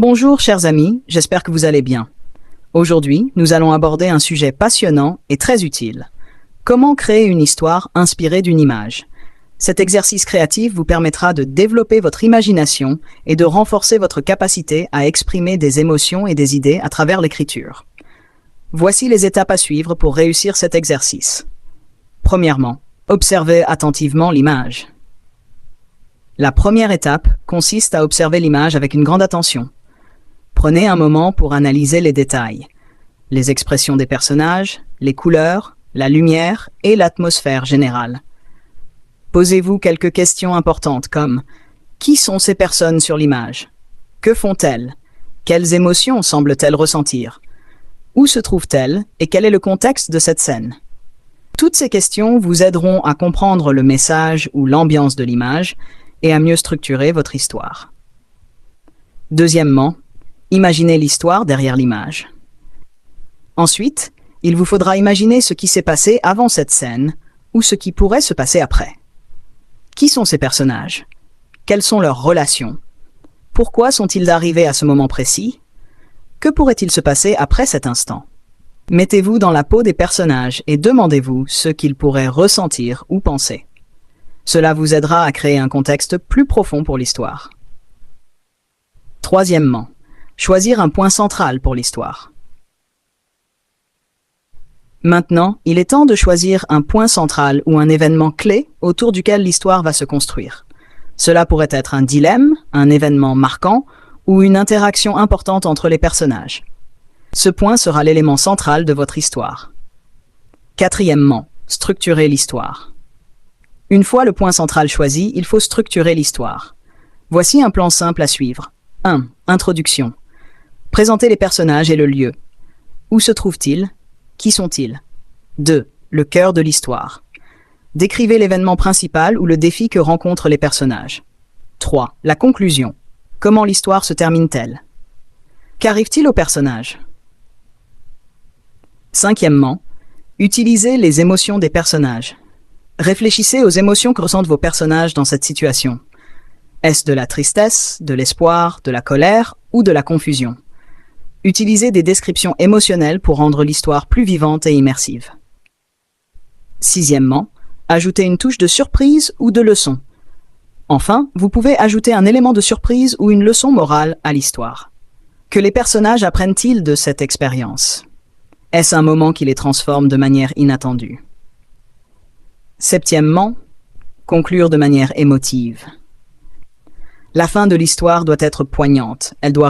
Bonjour chers amis, j'espère que vous allez bien. Aujourd'hui, nous allons aborder un sujet passionnant et très utile. Comment créer une histoire inspirée d'une image? Cet exercice créatif vous permettra de développer votre imagination et de renforcer votre capacité à exprimer des émotions et des idées à travers l'écriture. Voici les étapes à suivre pour réussir cet exercice. Premièrement, observez attentivement l'image. La première étape consiste à observer l'image avec une grande attention. Prenez un moment pour analyser les détails, les expressions des personnages, les couleurs, la lumière et l'atmosphère générale. Posez-vous quelques questions importantes comme « Qui sont ces personnes sur l'image? Que font-elles? Quelles émotions semblent-elles ressentir? Où se trouvent-elles et quel est le contexte de cette scène ?» Toutes ces questions vous aideront à comprendre le message ou l'ambiance de l'image et à mieux structurer votre histoire. Deuxièmement, imaginez l'histoire derrière l'image. Ensuite, il vous faudra imaginer ce qui s'est passé avant cette scène ou ce qui pourrait se passer après. Qui sont ces personnages? Quelles sont leurs relations? Pourquoi sont-ils arrivés à ce moment précis? Que pourrait-il se passer après cet instant? Mettez-vous dans la peau des personnages et demandez-vous ce qu'ils pourraient ressentir ou penser. Cela vous aidera à créer un contexte plus profond pour l'histoire. Troisièmement, choisir un point central pour l'histoire. Maintenant, il est temps de choisir un point central ou un événement clé autour duquel l'histoire va se construire. Cela pourrait être un dilemme, un événement marquant ou une interaction importante entre les personnages. Ce point sera l'élément central de votre histoire. Quatrièmement, structurer l'histoire. Une fois le point central choisi, il faut structurer l'histoire. Voici un plan simple à suivre. 1. Introduction. Présentez les personnages et le lieu. Où se trouvent-ils? Qui sont-ils? 2. Le cœur de l'histoire. Décrivez l'événement principal ou le défi que rencontrent les personnages. 3. La conclusion. Comment l'histoire se termine-t-elle? Qu'arrive-t-il aux personnages? Cinquièmement, utilisez les émotions des personnages. Réfléchissez aux émotions que ressentent vos personnages dans cette situation. Est-ce de la tristesse, de l'espoir, de la colère ou de la confusion? Utilisez des descriptions émotionnelles pour rendre l'histoire plus vivante et immersive. Sixièmement, ajoutez une touche de surprise ou de leçon. Enfin, vous pouvez ajouter un élément de surprise ou une leçon morale à l'histoire. Que les personnages apprennent-ils de cette expérience? Est-ce un moment qui les transforme de manière inattendue? Septièmement, conclure de manière émotive. La fin de l'histoire doit être poignante, elle doit